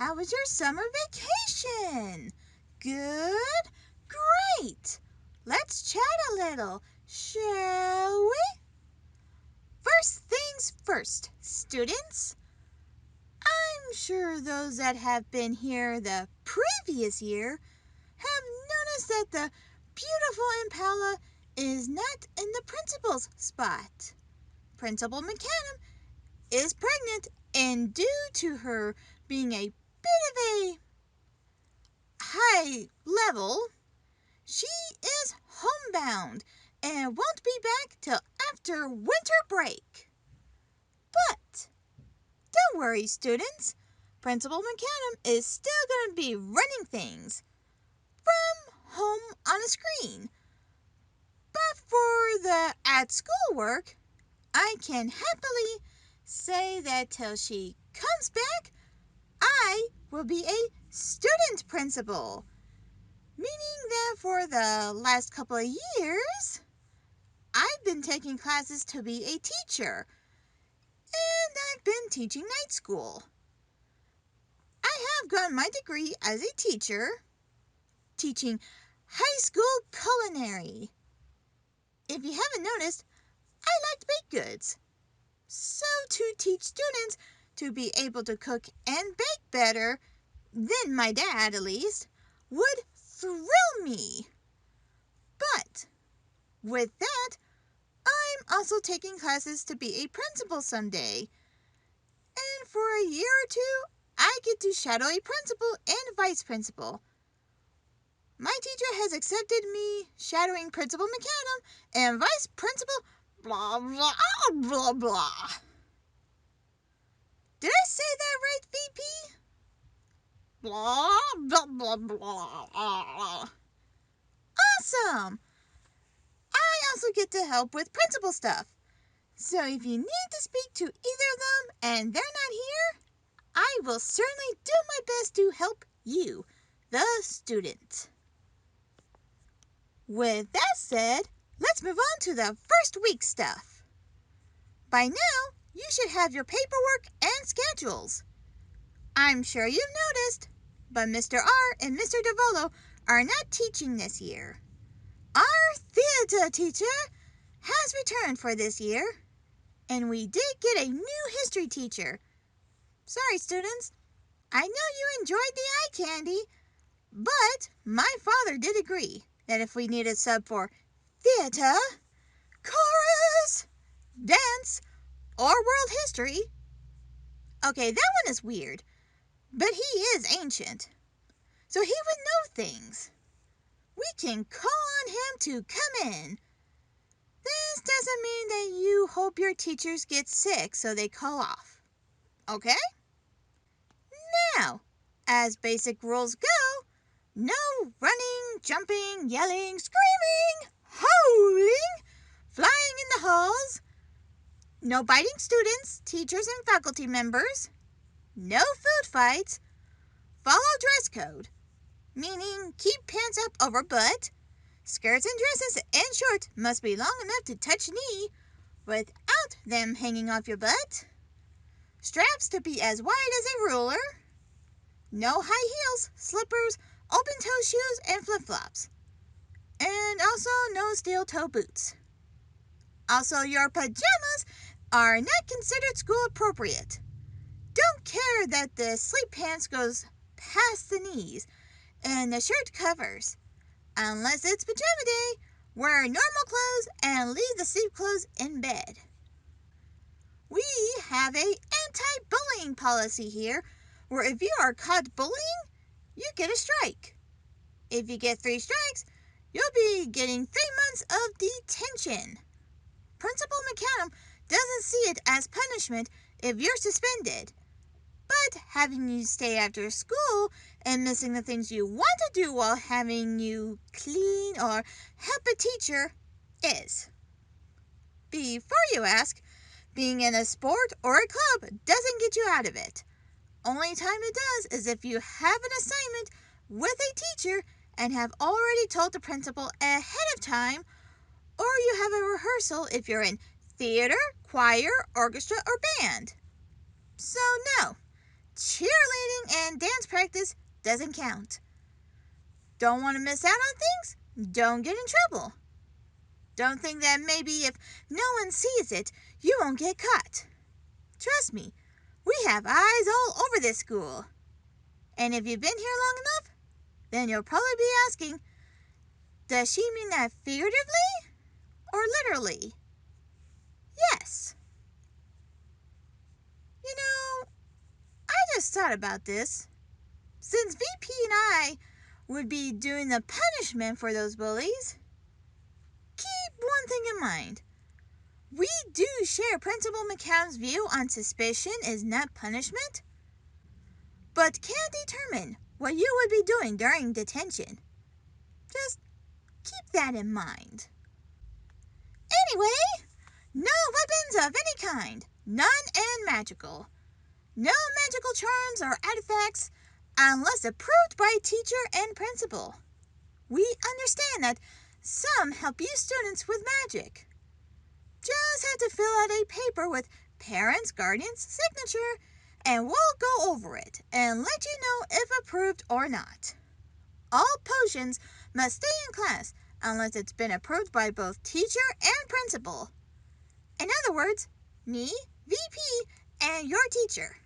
How was your summer vacation? Good? Great! Let's chat a little, shall we? First things first, students. I'm sure those that have been here the previous year have noticed that the beautiful Impala is not in the principal's spot. Principal McAdam is pregnant, and due to her being a bit of a high level, she is homebound and won't be back till after winter break. But don't worry, students. Principal McAdam is still going to be running things from home on a screen. But for the at school work, I can happily say that till she comes back, I will be a student principal. Meaning that for the last couple of years, I've been taking classes to be a teacher. And I've been teaching night school. I have gotten my degree as a teacher, teaching high school culinary. If you haven't noticed, I like baked goods. So to teach students to be able to cook and bake better than my dad, at least, would thrill me. But with that, I'm also taking classes to be a principal someday. And for a year or two, I get to shadow a principal and vice principal. My teacher has accepted me shadowing Principal McAdam and Vice Principal blah blah blah blah. Did I say that right, VP? Blah blah blah blah. Awesome! I also get to help with principal stuff. So if you need to speak to either of them and they're not here, I will certainly do my best to help you, the student. With that said, let's move on to the first week stuff. By now, you should have your paperwork and schedules. I'm sure you've noticed, but Mr. R and Mr. DeVolo are not teaching this year. Our theater teacher has returned for this year, and we did get a new history teacher. Sorry, students, I know you enjoyed the eye candy, but my father did agree that if we need a sub for theater, chorus, dance, or world history. Okay, that one is weird, but he is ancient, so he would know things. We can call on him to come in. This doesn't mean that you hope your teachers get sick so they call off. Okay? Now, as basic rules go, no running, jumping, yelling, screaming, howling, flying in the halls, no biting students, teachers, and faculty members, no food fights, follow dress code, meaning keep pants up over butt, skirts and dresses and shorts must be long enough to touch knee without them hanging off your butt, straps to be as wide as a ruler, no high heels, slippers, open-toe shoes, and flip-flops, and also no steel-toe boots. Also, your pajamas are not considered school appropriate. Don't care that the sleep pants goes past the knees and the shirt covers. Unless it's pajama day, wear normal clothes and leave the sleep clothes in bed. We have a anti-bullying policy here where if you are caught bullying, you get a strike. If you get 3 strikes, you'll be getting 3 months of detention. Principal McAdam doesn't see it as punishment if you're suspended, but having you stay after school and missing the things you want to do while having you clean or help a teacher is. Before you ask, being in a sport or a club doesn't get you out of it. Only time it does is if you have an assignment with a teacher and have already told the principal ahead of time, or you have a rehearsal if you're in theater, choir, orchestra, or band. So no, cheerleading and dance practice doesn't count. Don't want to miss out on things? Don't get in trouble. Don't think that maybe if no one sees it, you won't get caught. Trust me, we have eyes all over this school. And if you've been here long enough, then you'll probably be asking, does she mean that figuratively or literally? Yes. You know, I just thought about this. Since VP and I would be doing the punishment for those bullies, keep one thing in mind. We do share Principal McAdam's view on suspicion is not punishment, but can't determine what you would be doing during detention. Just keep that in mind. Anyway, no weapons of any kind, none and magical. No magical charms or artifacts unless approved by teacher and principal. We understand that some help you students with magic. Just have to fill out a paper with parents' guardian's signature, and we'll go over it and let you know if approved or not. All potions must stay in class unless it's been approved by both teacher and principal. In other words, me, VP, and your teacher.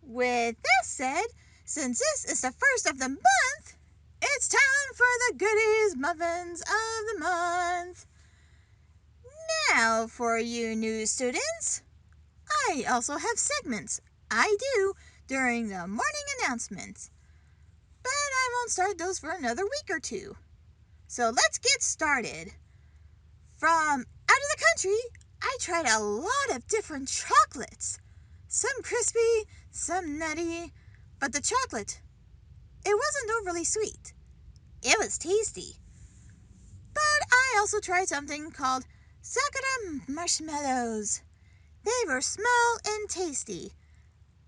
With that said, since this is the first of the month, it's time for the goodies muffins of the month. Now, for you new students, I also have segments I do during the morning announcements, but I won't start those for another week or two. So let's get started. From out of the country, I tried a lot of different chocolates. Some crispy, some nutty, but the chocolate, it wasn't overly sweet. It was tasty. But I also tried something called Sakura marshmallows. They were small and tasty.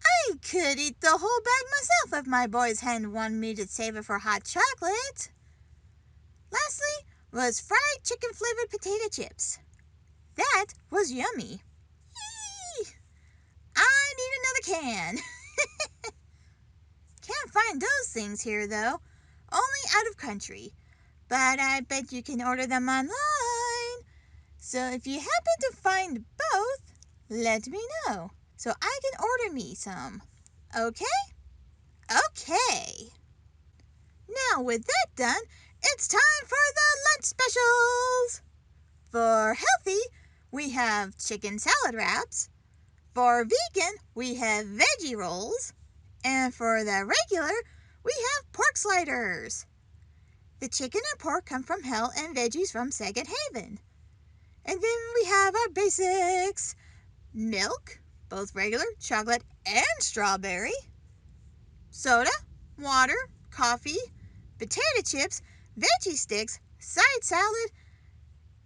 I could eat the whole bag myself if my boys hadn't wanted me to save it for hot chocolate. Lastly was fried chicken flavored potato chips. That was yummy. Yee! I need another can. Can't find those things here though. Only out of country. But I bet you can order them online. So if you happen to find both, let me know so I can order me some. Okay? Okay. Now with that done, it's time for the lunch specials. For healthy, we have chicken salad wraps. For vegan, we have veggie rolls. And for the regular, we have pork sliders. The chicken and pork come from Hell and veggies from Second Haven. And then we have our basics. Milk, both regular, chocolate, and strawberry. Soda, water, coffee, potato chips, veggie sticks, side salad.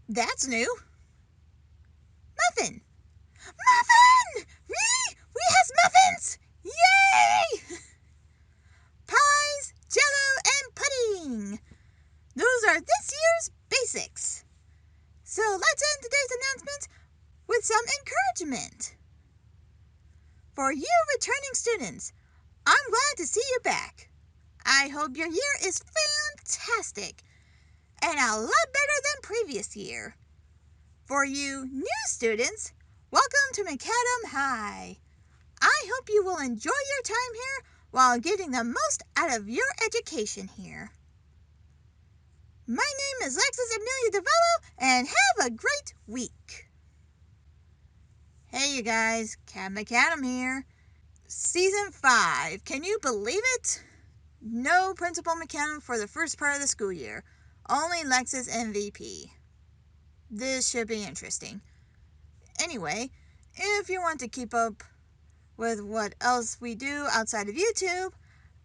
That's new. Muffin. Muffin! We has muffins! Yay! Pies, jello, and pudding. Those are this year's basics. So let's end today's announcements with some encouragement. For you returning students, I'm glad to see you back. I hope your year is fantastic and a lot better than previous year. For you new students, welcome to McAdam High. I hope you will enjoy your time here while getting the most out of your education here. My name is Lexis Amelia DeVello, and have a great week. Hey you guys, KattMcAdam here. Season 5, can you believe it? No Principal McAdam for the first part of the school year. Only Lexis and VP. This should be interesting. Anyway, if you want to keep up with what else we do outside of YouTube,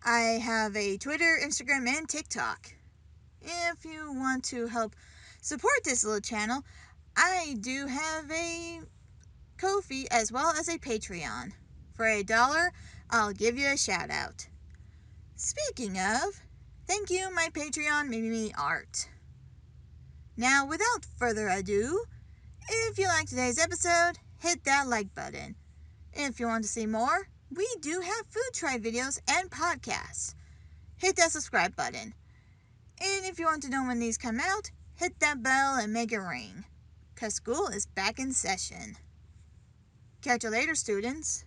I have a Twitter, Instagram, and TikTok. If you want to help support this little channel, I do have a Ko-fi as well as a Patreon. For $1, I'll give you a shout out. Speaking of, thank you my Patreon GMD Art. Now without further ado, if you liked today's episode, hit that like button. If you want to see more, we do have food try videos and podcasts. Hit that subscribe button. And if you want to know when these come out, hit that bell and make it ring. 'Cause school is back in session. Catch you later, students.